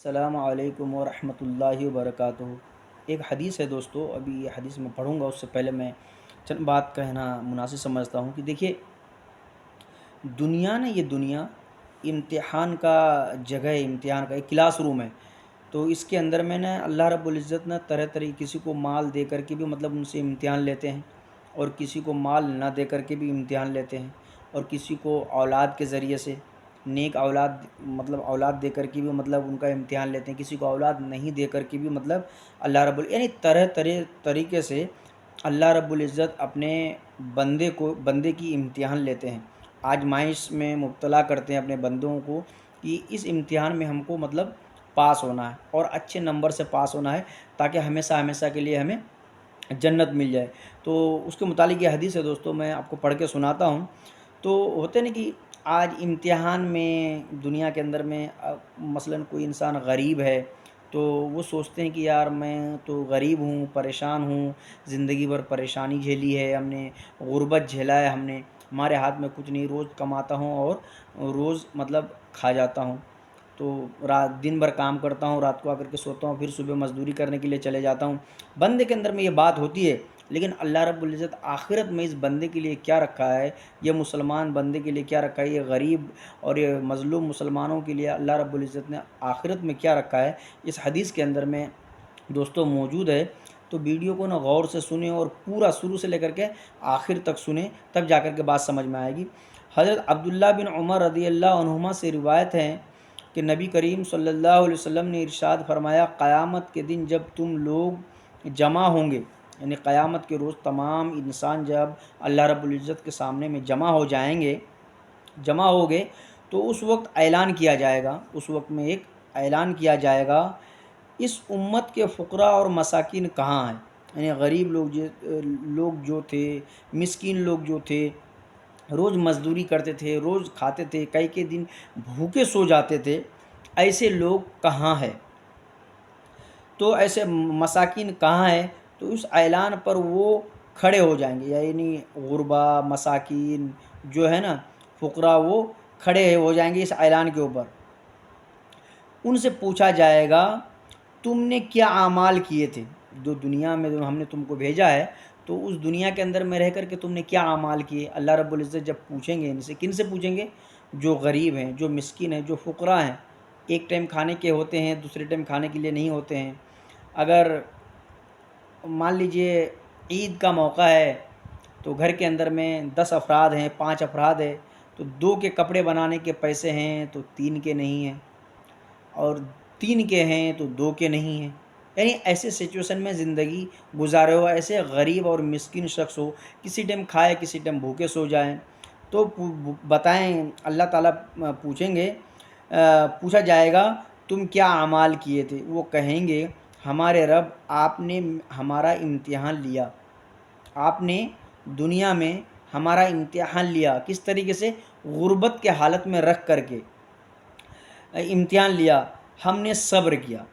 السلام علیکم ورحمۃ اللہ وبرکاتہ۔ ایک حدیث ہے دوستو، ابھی یہ حدیث میں پڑھوں گا، اس سے پہلے میں چند بات کہنا مناسب سمجھتا ہوں کہ دیکھیے، یہ دنیا امتحان کا جگہ ہے، امتحان کا ایک کلاس روم ہے۔ تو اس کے اندر میں نے اللہ رب العزت نے طرح طرح کسی کو مال دے کر کے بھی ان سے امتحان لیتے ہیں، اور کسی کو مال نہ دے کر کے بھی امتحان لیتے ہیں، اور کسی کو اولاد کے ذریعے سے نیک اولاد اولاد دے کر کے بھی ان کا امتحان لیتے ہیں، کسی کو اولاد نہیں دے کر کے بھی اللہ رب یعنی طرح طرح طریقے سے اللہ رب العزت اپنے بندے کی امتحان لیتے ہیں، آزمائش میں مبتلا کرتے ہیں اپنے بندوں کو کہ اس امتحان میں ہم کو پاس ہونا ہے اور اچھے نمبر سے پاس ہونا ہے، تاکہ ہمیشہ ہمیشہ کے لیے ہمیں جنت مل جائے۔ تو اس کے متعلق یہ حدیث ہے دوستو، میں آپ کو پڑھ کے سناتا ہوں۔ تو ہوتے نا کہ آج امتحان میں دنیا کے اندر میں مثلاً کوئی انسان غریب ہے، تو وہ سوچتے ہیں کہ یار میں تو غریب ہوں، پریشان ہوں، زندگی بھر پریشانی جھیلی ہے ہم نے، غربت جھیلا ہے ہم نے، ہمارے ہاتھ میں کچھ نہیں، روز کماتا ہوں اور روز کھا جاتا ہوں، تو دن بھر کام کرتا ہوں، رات کو آ کر کے سوتا ہوں، پھر صبح مزدوری کرنے کے لیے چلے جاتا ہوں۔ بندے کے اندر میں یہ بات ہوتی ہے، لیکن اللہ رب العزت آخرت میں اس بندے کے لیے کیا رکھا ہے، یہ مسلمان بندے کے لیے کیا رکھا ہے، یہ غریب اور یہ مظلوم مسلمانوں کے لیے اللہ رب العزت نے آخرت میں کیا رکھا ہے، اس حدیث کے اندر میں دوستوں موجود ہے۔ تو ویڈیو کو غور سے سنیں اور پورا شروع سے لے کر کے آخر تک سنیں، تب جا کر کے بات سمجھ میں آئے گی۔ حضرت عبداللہ بن عمر رضی اللہ عنہما سے روایت ہے کہ نبی کریم صلی اللہ علیہ وسلم نے ارشاد فرمایا، قیامت کے دن جب تم لوگ جمع ہوں گے، یعنی قیامت کے روز تمام انسان جب اللہ رب العزت کے سامنے میں جمع ہو گے، تو اس وقت اعلان کیا جائے گا، اس وقت میں ایک اعلان کیا جائے گا، اس امت کے فقراء اور مساکین کہاں ہیں؟ یعنی غریب لوگ جو تھے، مسکین لوگ جو تھے، روز مزدوری کرتے تھے، روز کھاتے تھے، کئی دن بھوکے سو جاتے تھے، ایسے لوگ کہاں ہیں؟ تو ایسے مساکین کہاں ہیں؟ تو اس اعلان پر وہ کھڑے ہو جائیں گے، یعنی غربا مساکین جو ہے نا، فقراء، وہ کھڑے ہو جائیں گے اس اعلان کے اوپر۔ ان سے پوچھا جائے گا، تم نے کیا اعمال کیے تھے؟ جو دنیا میں جو ہم نے تم کو بھیجا ہے، تو اس دنیا کے اندر میں رہ کر کے تم نے کیا اعمال کیے؟ اللہ رب العزت جب پوچھیں گے ان سے، کن سے پوچھیں گے؟ جو غریب ہیں، جو مسکین ہیں، جو فقراء ہیں، ایک ٹائم کھانے کے ہوتے ہیں، دوسرے ٹائم کھانے کے لیے نہیں ہوتے ہیں۔ اگر مان لیجئے عید کا موقع ہے، تو گھر کے اندر میں 10 افراد ہیں، 5 افراد ہیں، تو 2 کے کپڑے بنانے کے پیسے ہیں تو 3 کے نہیں ہیں، اور 3 کے ہیں تو 2 کے نہیں ہیں۔ یعنی ایسے سچویشن میں زندگی گزارے ہو، ایسے غریب اور مسکین شخص ہو، کسی ٹائم کھائے کسی ٹائم بھوکے سو جائیں، تو بتائیں، اللہ تعالیٰ پوچھیں گے، پوچھا جائے گا تم کیا اعمال کیے تھے؟ وہ کہیں گے، ہمارے رب، آپ نے ہمارا امتحان لیا، آپ نے دنیا میں ہمارا امتحان لیا، کس طریقے سے؟ غربت کے حالت میں رکھ کر کے امتحان لیا، ہم نے صبر کیا،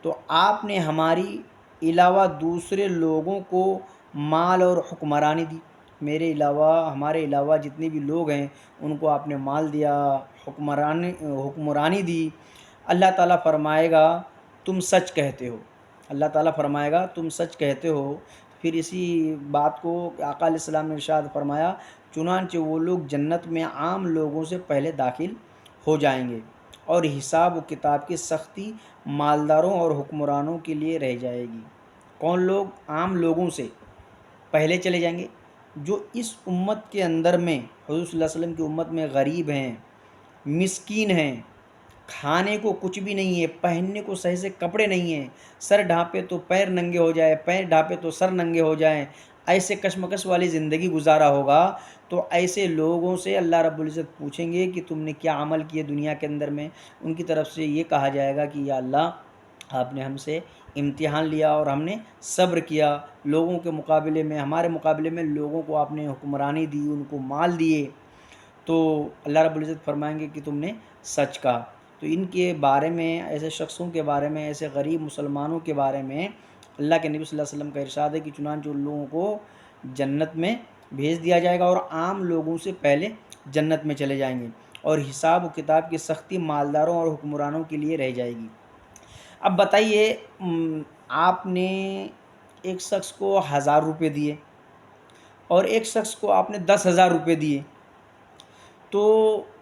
تو آپ نے ہماری علاوہ دوسرے لوگوں کو مال اور حکمرانی دی، میرے علاوہ، ہمارے علاوہ جتنے بھی لوگ ہیں ان کو آپ نے مال دیا، حکمرانی دی۔ اللہ تعالیٰ فرمائے گا، تم سچ کہتے ہو، اللہ تعالیٰ فرمائے گا تم سچ کہتے ہو۔ پھر اسی بات کو آقا علیہ السلام نے ارشاد فرمایا، چنانچہ وہ لوگ جنت میں عام لوگوں سے پہلے داخل ہو جائیں گے، اور حساب و کتاب کی سختی مالداروں اور حکمرانوں کے لیے رہ جائے گی۔ کون لوگ؟ عام لوگوں سے پہلے چلے جائیں گے، جو اس امت کے اندر میں، حضور صلی اللہ علیہ وسلم کی امت میں غریب ہیں، مسکین ہیں، کھانے کو کچھ بھی نہیں ہے، پہننے کو صحیح سے کپڑے نہیں ہیں، سر ڈھانپے تو پیر ننگے ہو جائے، پیر ڈھانپے تو سر ننگے ہو جائیں، ایسے کشمکش والی زندگی گزارا ہوگا، تو ایسے لوگوں سے اللہ رب العزت پوچھیں گے کہ تم نے کیا عمل کیے دنیا کے اندر میں؟ ان کی طرف سے یہ کہا جائے گا کہ یا اللہ، آپ نے ہم سے امتحان لیا اور ہم نے صبر کیا، لوگوں کے مقابلے میں، ہمارے مقابلے میں لوگوں کو آپ نے حکمرانی دی، ان کو مال دیے، تو اللہ رب العزت فرمائیں گے کہ تم نے سچ کہا۔ تو ان کے بارے میں، ایسے شخصوں کے بارے میں، ایسے غریب مسلمانوں کے بارے میں اللہ کے نبی صلی اللہ علیہ وسلم کا ارشاد ہے کہ چنانچہ ان لوگوں کو جنت میں بھیج دیا جائے گا، اور عام لوگوں سے پہلے جنت میں چلے جائیں گے، اور حساب و کتاب کی سختی مالداروں اور حکمرانوں کے لیے رہ جائے گی۔ اب بتائیے، آپ نے ایک شخص کو 1000 روپے دیے اور ایک شخص کو آپ نے 10,000 روپے دیے، تو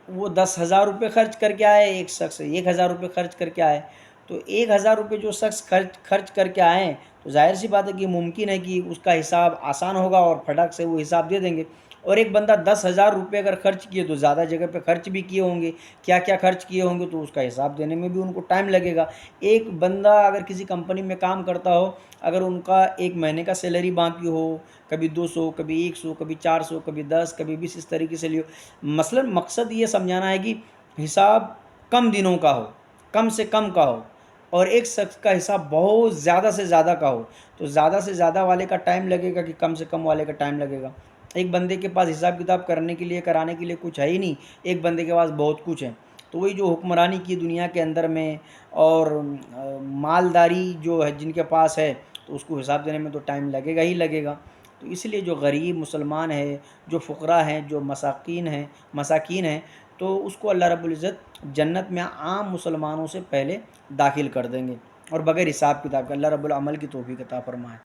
وہ 10,000 روپے خرچ کر کے آئے، ایک شخص 1,000 روپے خرچ کر کے آئے۔ تو 1,000 روپے جو شخص خرچ کر کے آئیں، تو ظاہر سی بات ہے کہ ممکن ہے کہ اس کا حساب آسان ہوگا اور پھٹاک سے وہ حساب دے دیں گے۔ اور ایک بندہ 10,000 روپے اگر خرچ کیے تو زیادہ جگہ پہ خرچ بھی کیے ہوں گے، کیا کیا خرچ کیے ہوں گے، تو اس کا حساب دینے میں بھی ان کو ٹائم لگے گا۔ ایک بندہ اگر کسی کمپنی میں کام کرتا ہو، اگر ان کا ایک مہینے کا سیلری باقی ہو، کبھی 200، کبھی 100، کبھی 400، کبھی 10، کبھی 20، اس طریقے سے لیو، مثلاً مقصد یہ سمجھانا ہے کہ حساب کم دنوں کا ہو، کم سے کم کا ہو، اور ایک شخص کا حساب بہت زیادہ سے زیادہ کا ہو، تو زیادہ سے زیادہ والے کا ٹائم لگے گا کہ کم سے کم والے کا ٹائم لگے گا۔ ایک بندے کے پاس حساب کتاب کرنے کے لیے، کرانے کے لیے کچھ ہے ہی نہیں، ایک بندے کے پاس بہت کچھ ہے، تو وہی جو حکمرانی کی دنیا کے اندر میں اور مالداری جو ہے جن کے پاس ہے، تو اس کو حساب دینے میں تو ٹائم لگے گا ہی لگے گا۔ تو اس لیے جو غریب مسلمان ہے، جو فقراء ہیں، جو مساکین ہیں، تو اس کو اللہ رب العزت جنت میں عام مسلمانوں سے پہلے داخل کر دیں گے، اور بغیر حساب کتاب کے۔ اللہ رب العمل کی توفیق عطا فرمائے۔